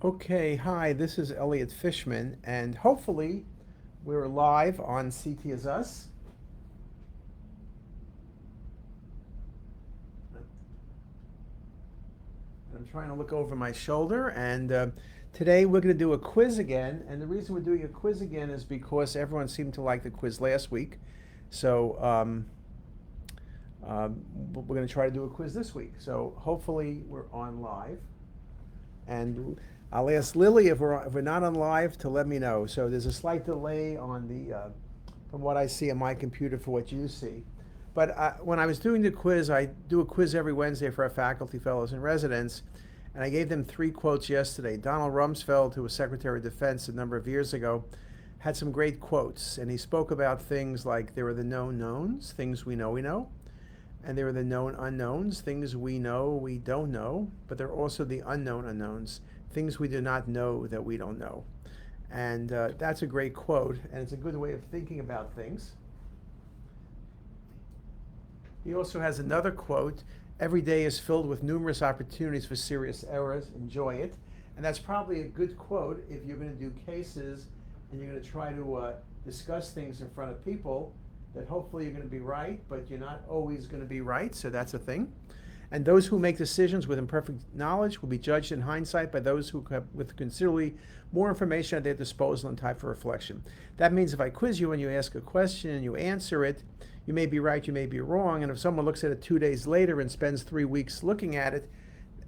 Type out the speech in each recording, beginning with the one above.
Okay, hi, this is Elliot Fishman, and hopefully we're live on CTisus. I'm trying to look over my shoulder, and today we're going to do a quiz again. And the reason we're doing a quiz again is because everyone seemed to like the quiz last week. So we're going to try to do a quiz this week. So hopefully we're on live. And I'll ask Lily if we're not on live to let me know. So there's a slight delay on the from what I see on my computer for what you see. But when I was doing the quiz, I do a quiz every Wednesday for our faculty, fellows, and residents, and I gave them 3 quotes yesterday. Donald Rumsfeld, who was Secretary of Defense a number of years ago, had some great quotes, and he spoke about things like there are the known knowns, things we know, and there are the known unknowns, things we know we don't know, but there are also the unknown unknowns, things we do not know that we don't know. And that's a great quote, and it's a good way of thinking about things. He also has another quote, every day is filled with numerous opportunities for serious errors, enjoy it. And that's probably a good quote if you're going to do cases and you're going to try to discuss things in front of people that hopefully you're going to be right, but you're not always going to be right, so that's a thing. And those who make decisions with imperfect knowledge will be judged in hindsight by those who have with considerably more information at their disposal and time for reflection. That means if I quiz you and you ask a question and you answer it, you may be right, you may be wrong, and if someone looks at it 2 days later and spends 3 weeks looking at it,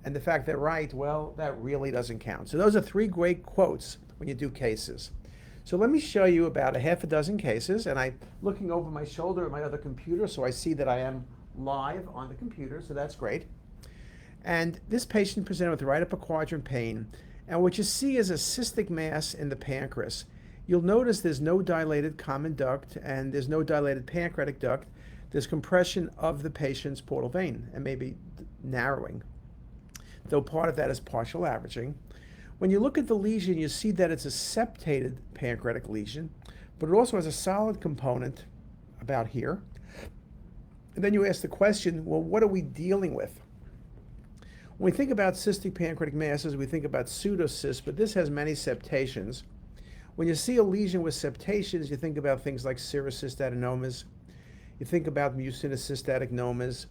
and the fact they're right, well, that really doesn't count. So those are 3 great quotes when you do cases. So let me show you about a half a dozen cases, and I'm looking over my shoulder at my other computer, so I see that I am live on the computer, so that's great. And this patient presented with right upper quadrant pain, and what you see is a cystic mass in the pancreas. You'll notice there's no dilated common duct and there's no dilated pancreatic duct. There's compression of the patient's portal vein and maybe narrowing, though part of that is partial averaging. When you look at the lesion, you see that it's a septated pancreatic lesion, but it also has a solid component about here. And then you ask the question, well, what are we dealing with? When we think about cystic pancreatic masses, we think about pseudocysts, but this has many septations. When you see a lesion with septations, you think about things like serous cystadenomas. You think about mucinous cystadenomas,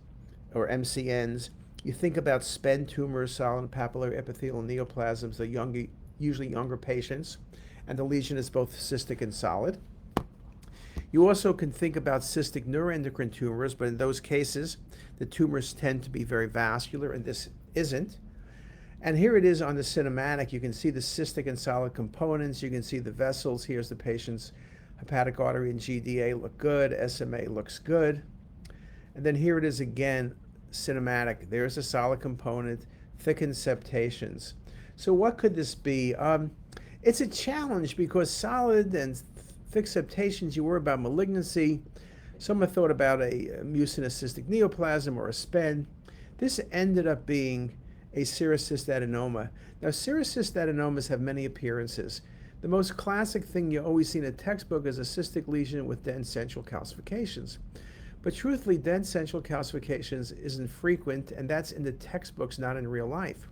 or MCNs. You think about SPEN tumors, solid papillary epithelial neoplasms, the usually younger patients, and the lesion is both cystic and solid. You also can think about cystic neuroendocrine tumors, but in those cases, the tumors tend to be very vascular, and this isn't. And here it is on the cinematic. You can see the cystic and solid components. You can see the vessels. Here's the patient's hepatic artery and GDA look good. SMA looks good. And then here it is again, cinematic. There's a solid component, thickened septations. So what could this be? It's a challenge because solid and thick septations, you worry about malignancy. Some have thought about a mucinous cystic neoplasm or a SPEN. This ended up being a serous cystadenoma. Now, serous cystadenomas have many appearances. The most classic thing you always see in a textbook is a cystic lesion with dense central calcifications. But truthfully, dense central calcifications isn't frequent, and that's in the textbooks, not in real life.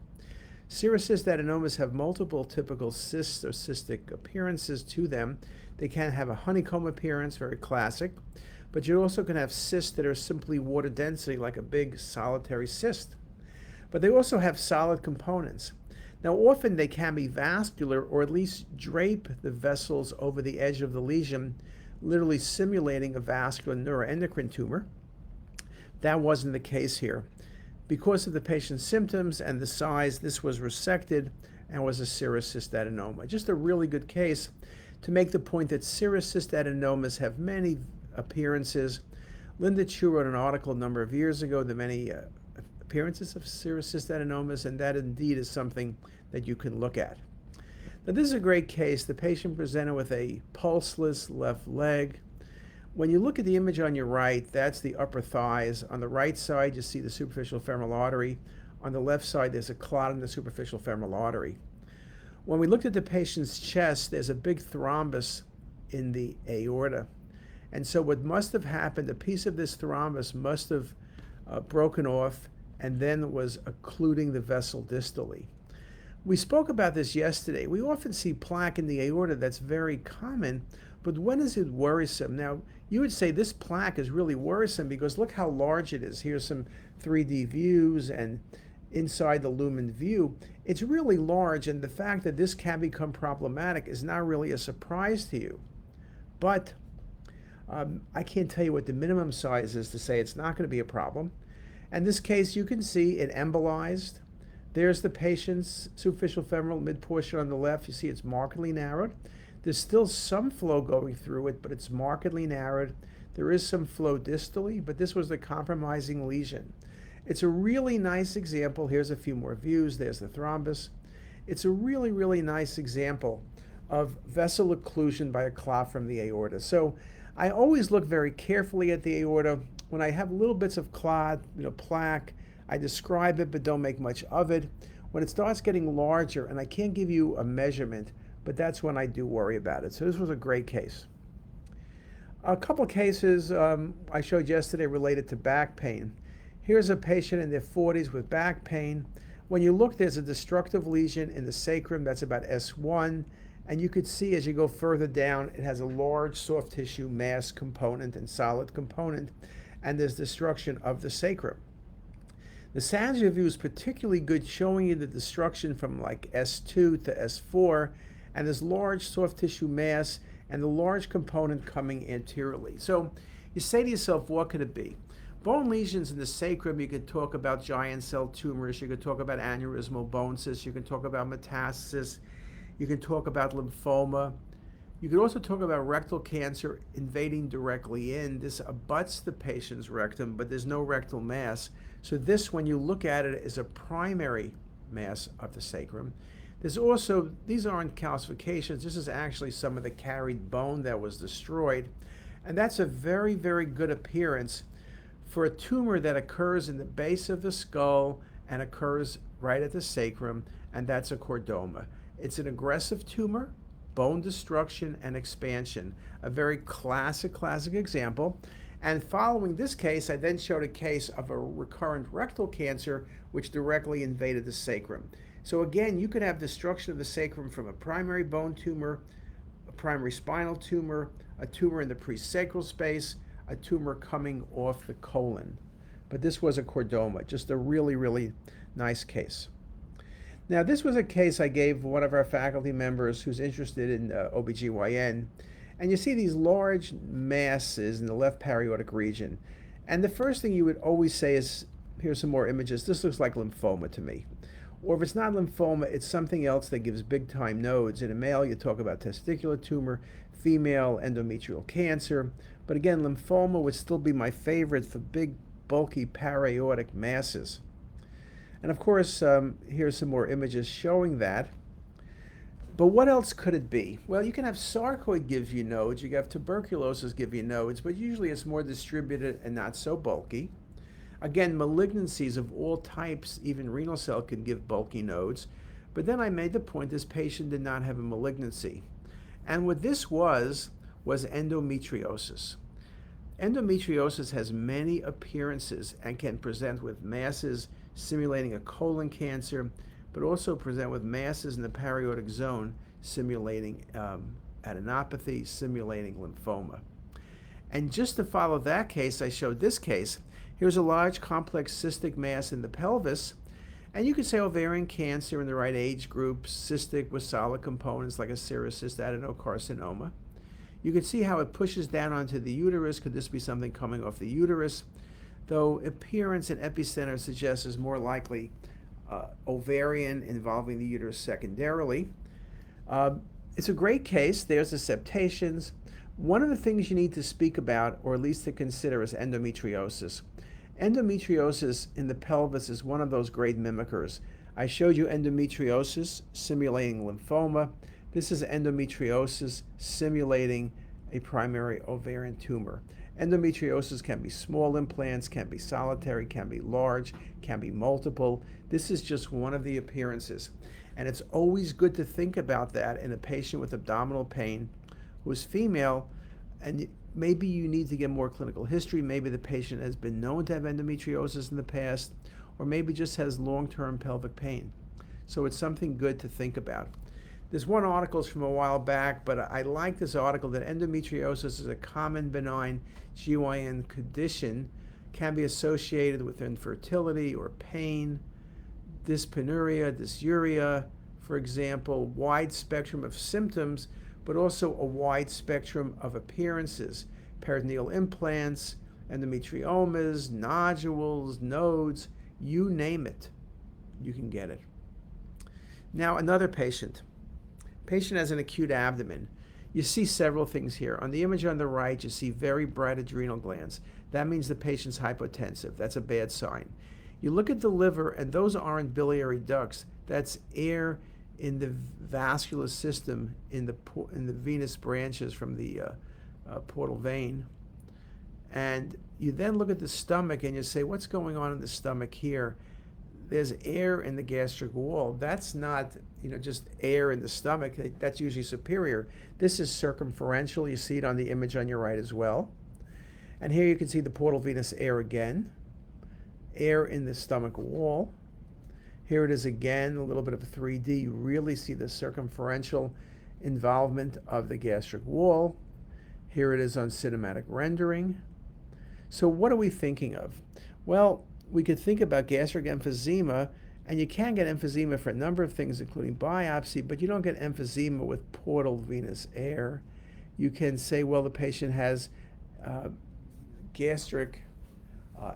Serous cystadenomas have multiple typical cysts or cystic appearances to them. They can have a honeycomb appearance, very classic, but you also can have cysts that are simply water density, like a big solitary cyst. But they also have solid components. Now, often they can be vascular or at least drape the vessels over the edge of the lesion, literally simulating a vascular neuroendocrine tumor. That wasn't the case here. Because of the patient's symptoms and the size, this was resected and was a serous cystadenoma. Just a really good case to make the point that serous cystadenomas have many appearances. Linda Chu wrote an article a number of years ago, the many appearances of serous cystadenomas, and that indeed is something that you can look at. Now, this is a great case. The patient presented with a pulseless left leg. When you look at the image on your right, that's the upper thighs. On the right side, you see the superficial femoral artery. On the left side, there's a clot in the superficial femoral artery. When we looked at the patient's chest, there's a big thrombus in the aorta. And so what must have happened, a piece of this thrombus must have broken off and then was occluding the vessel distally. We spoke about this yesterday. We often see plaque in the aorta that's very common, but when is it worrisome? Now, you would say this plaque is really worrisome because look how large it is. Here's some 3D views and inside the lumen view. It's really large, and the fact that this can become problematic is not really a surprise to you. But I can't tell you what the minimum size is to say it's not going to be a problem. In this case, you can see it embolized. There's the patient's superficial femoral mid portion on the left. You see it's markedly narrowed. There's still some flow going through it, but it's markedly narrowed. There is some flow distally, but this was the compromising lesion. It's a really nice example. Here's a few more views. There's the thrombus. It's a really, really nice example of vessel occlusion by a clot from the aorta. So I always look very carefully at the aorta. When I have little bits of clot, plaque, I describe it but don't make much of it. When it starts getting larger, and I can't give you a measurement, but that's when I do worry about it. So this was a great case. A couple cases I showed yesterday related to back pain. Here's a patient in their 40s with back pain. When you look, there's a destructive lesion in the sacrum that's about S1, and you could see as you go further down, it has a large soft tissue mass component and solid component, and there's destruction of the sacrum. The sagittal view is particularly good, showing you the destruction from like S2 to S4, and this large soft tissue mass and the large component coming anteriorly. So you say to yourself, what could it be? Bone lesions in the sacrum, you could talk about giant cell tumors, you could talk about aneurysmal bone cysts, you can talk about metastasis, you can talk about lymphoma. You could also talk about rectal cancer invading directly in. This abuts the patient's rectum, but there's no rectal mass. So this, when you look at it, is a primary mass of the sacrum. There's also, these aren't calcifications, this is actually some of the carried bone that was destroyed. And that's a very, very good appearance for a tumor that occurs in the base of the skull and occurs right at the sacrum, and that's a chordoma. It's an aggressive tumor, bone destruction and expansion, a very classic example. And following this case, I then showed a case of a recurrent rectal cancer which directly invaded the sacrum. So again, you could have destruction of the sacrum from a primary bone tumor, a primary spinal tumor, a tumor in the presacral space, a tumor coming off the colon. But this was a chordoma, just a really, really nice case. Now, this was a case I gave one of our faculty members who's interested in OBGYN, and you see these large masses in the left paraortic region. And the first thing you would always say is, here's some more images, this looks like lymphoma to me. Or if it's not lymphoma, it's something else that gives big time nodes. In a male, you talk about testicular tumor, female endometrial cancer. But again, lymphoma would still be my favorite for big, bulky paraortic masses. And of course, here's some more images showing that. But what else could it be? Well, you can have sarcoid give you nodes, you can have tuberculosis give you nodes, but usually it's more distributed and not so bulky. Again, malignancies of all types, even renal cell, can give bulky nodes. But then I made the point this patient did not have a malignancy. And what this was endometriosis. Endometriosis has many appearances and can present with masses simulating a colon cancer, but also present with masses in the paraortic zone simulating adenopathy, simulating lymphoma. And just to follow that case, I showed this case. Here's a large complex cystic mass in the pelvis, and you could say ovarian cancer in the right age group, cystic with solid components like a serous cystadenoma. You can see how it pushes down onto the uterus. Could this be something coming off the uterus? Though appearance and epicenter suggests is more likely ovarian involving the uterus secondarily. It's a great case. There's the septations. One of the things you need to speak about, or at least to consider, is endometriosis. Endometriosis in the pelvis is one of those great mimickers. I showed you endometriosis simulating lymphoma. This is endometriosis simulating a primary ovarian tumor. Endometriosis can be small implants, can be solitary, can be large, can be multiple. This is just one of the appearances. And it's always good to think about that in a patient with abdominal pain who is female, and maybe you need to get more clinical history. Maybe the patient has been known to have endometriosis in the past, or maybe just has long-term pelvic pain. So it's something good to think about. There's one article from a while back, but I like this article that endometriosis is a common benign GYN condition, can be associated with infertility or pain, dyspareunia, dysuria, for example, wide spectrum of symptoms, but also a wide spectrum of appearances, peritoneal implants, endometriomas, nodules, nodes, you name it, you can get it. Now another patient. Patient has an acute abdomen. You see several things here. On the image on the right, you see very bright adrenal glands. That means the patient's hypotensive. That's a bad sign. You look at the liver, and those aren't biliary ducts. That's air in the vascular system in the venous branches from the portal vein. And you then look at the stomach and you say, what's going on in the stomach here? There's air in the gastric wall. That's not, just air in the stomach. That's usually superior. This is circumferential. You see it on the image on your right as well. And here you can see the portal venous air again. Air in the stomach wall. Here it is again, a little bit of 3D. You really see the circumferential involvement of the gastric wall. Here it is on cinematic rendering. So what are we thinking of? Well, we could think about gastric emphysema, and you can get emphysema for a number of things, including biopsy, but you don't get emphysema with portal venous air. You can say, well, the patient has gastric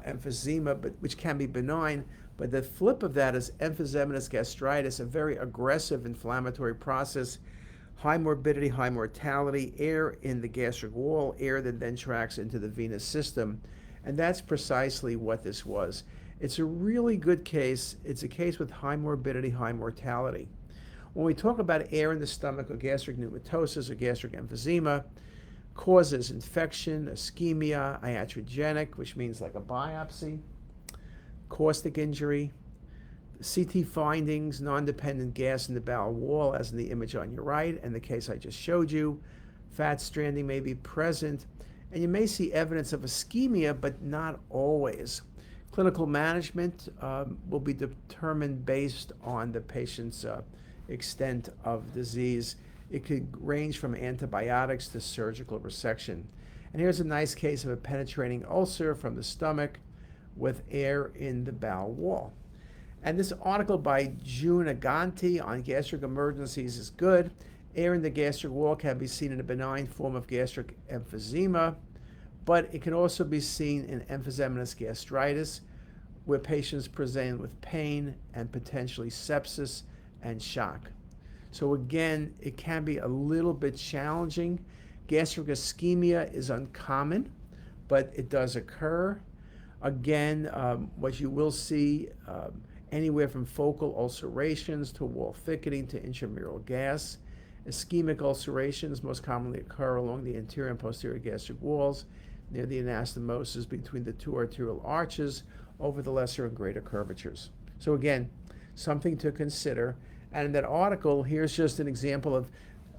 emphysema, which can be benign, but the flip of that is emphysematous gastritis, a very aggressive inflammatory process, high morbidity, high mortality, air in the gastric wall, air that then tracks into the venous system. And that's precisely what this was. It's a really good case. It's a case with high morbidity, high mortality. When we talk about air in the stomach or gastric pneumatosis or gastric emphysema, causes infection, ischemia, iatrogenic, which means like a biopsy, caustic injury, CT findings, non-dependent gas in the bowel wall, as in the image on your right, and the case I just showed you. Fat stranding may be present, and you may see evidence of ischemia, but not always. Clinical management will be determined based on the patient's extent of disease. It could range from antibiotics to surgical resection. And here's a nice case of a penetrating ulcer from the stomach with air in the bowel wall. And this article by June Aganti on gastric emergencies is good. Air in the gastric wall can be seen in a benign form of gastric emphysema, but it can also be seen in emphysematous gastritis, where patients present with pain and potentially sepsis and shock. So again, it can be a little bit challenging. Gastric ischemia is uncommon, but it does occur. Again, what you will see anywhere from focal ulcerations to wall thickening to intramural gas. Ischemic ulcerations most commonly occur along the anterior and posterior gastric walls, near the anastomosis between the two arterial arches over the lesser and greater curvatures. So again, something to consider. And in that article, here's just an example of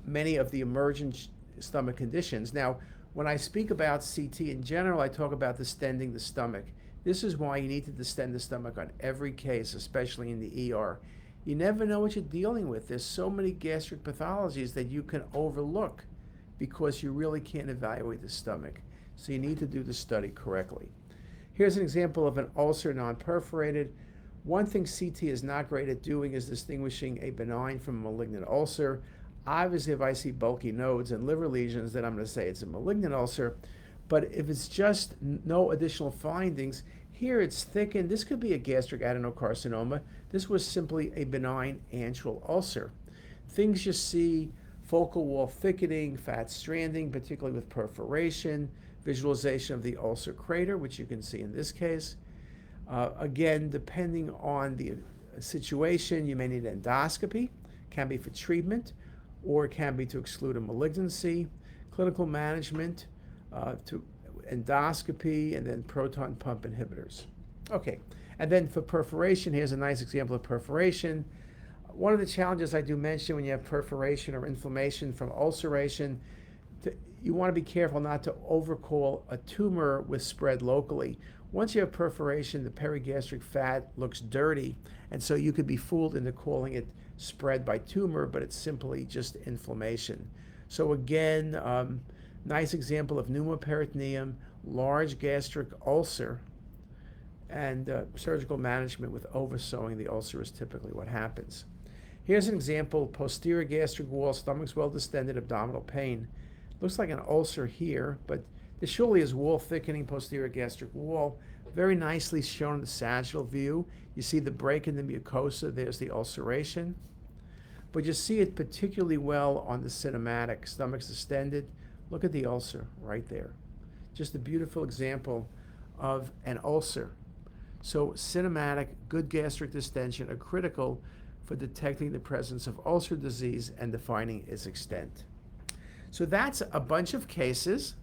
many of the emergent stomach conditions. Now, when I speak about CT in general, I talk about distending the stomach. This is why you need to distend the stomach on every case, especially in the ER. You never know what you're dealing with. There's so many gastric pathologies that you can overlook because you really can't evaluate the stomach. So you need to do the study correctly. Here's an example of an ulcer non-perforated. One thing CT is not great at doing is distinguishing a benign from a malignant ulcer. Obviously, if I see bulky nodes and liver lesions, then I'm going to say it's a malignant ulcer. But if it's just no additional findings, here it's thickened. This could be a gastric adenocarcinoma. This was simply a benign antral ulcer. Things you see, focal wall thickening, fat stranding, particularly with perforation, visualization of the ulcer crater, which you can see in this case. Again, depending on the situation, you may need endoscopy. Can be for treatment, or it can be to exclude a malignancy. Clinical management, to endoscopy, and then proton pump inhibitors. Okay, and then for perforation, here's a nice example of perforation. One of the challenges I do mention when you have perforation or inflammation from ulceration, you want to be careful not to overcall a tumor with spread locally. Once you have perforation, the perigastric fat looks dirty, and so you could be fooled into calling it spread by tumor, but it's simply just inflammation. So again, nice example of pneumoperitoneum, large gastric ulcer, and surgical management with oversewing the ulcer is typically what happens. Here's an example: posterior gastric wall, stomach's well distended, abdominal pain. Looks like an ulcer here, but this surely is wall thickening, posterior gastric wall. Very nicely shown in the sagittal view. You see the break in the mucosa, there's the ulceration. But you see it particularly well on the cinematic. Stomach's distended. Look at the ulcer right there. Just a beautiful example of an ulcer. So cinematic, good gastric distension are critical for detecting the presence of ulcer disease and defining its extent. So that's a bunch of cases.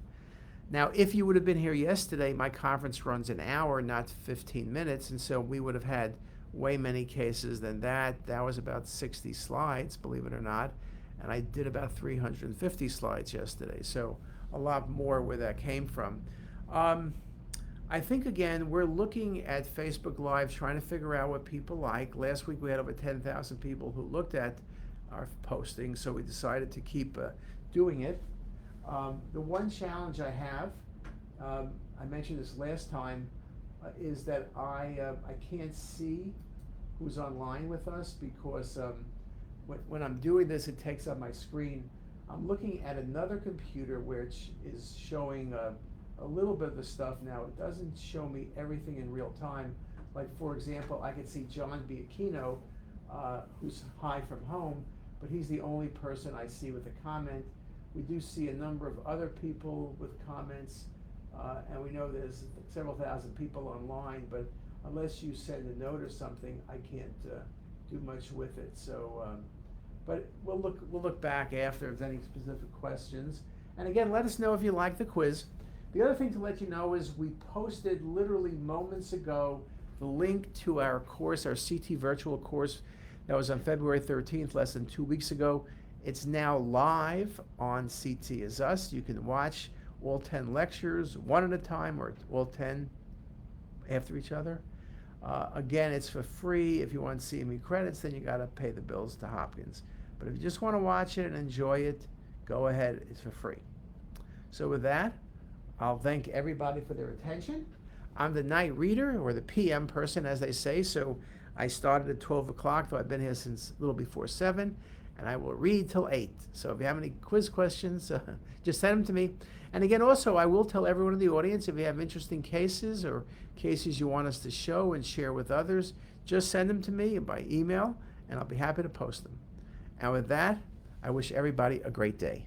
Now, if you would have been here yesterday, my conference runs an hour, not 15 minutes, and so we would have had way many cases than that. That was about 60 slides, believe it or not, and I did about 350 slides yesterday, so a lot more where that came from. I think, again, we're looking at Facebook Live, trying to figure out what people like. Last week we had over 10,000 people who looked at our posting, so we decided to keep doing it. The one challenge I have, I mentioned this last time, is that I can't see who's online with us because when I'm doing this, it takes up my screen. I'm looking at another computer which is showing a little bit of the stuff now. It doesn't show me everything in real time. Like, for example, I can see John Biacchino, who's high from home, but he's the only person I see with a comment. We do see a number of other people with comments, and we know there's several thousand people online, but unless you send a note or something, I can't do much with it. So, but we'll look back after if there's any specific questions. And again, let us know if you like the quiz. The other thing to let you know is we posted literally moments ago the link to our course, our CT virtual course that was on February 13th, less than 2 weeks ago. It's now live on CTisus. You can watch all 10 lectures one at a time or all 10 after each other. Again, it's for free. If you want CME credits, then you got to pay the bills to Hopkins. But if you just want to watch it and enjoy it, go ahead. It's for free. So with that, I'll thank everybody for their attention. I'm the night reader, or the PM person, as they say. So I started at 12 o'clock, though I've been here since a little before 7. And I will read till 8. So if you have any quiz questions, just send them to me. And again, also, I will tell everyone in the audience, if you have interesting cases or cases you want us to show and share with others, just send them to me by email, and I'll be happy to post them. And with that, I wish everybody a great day.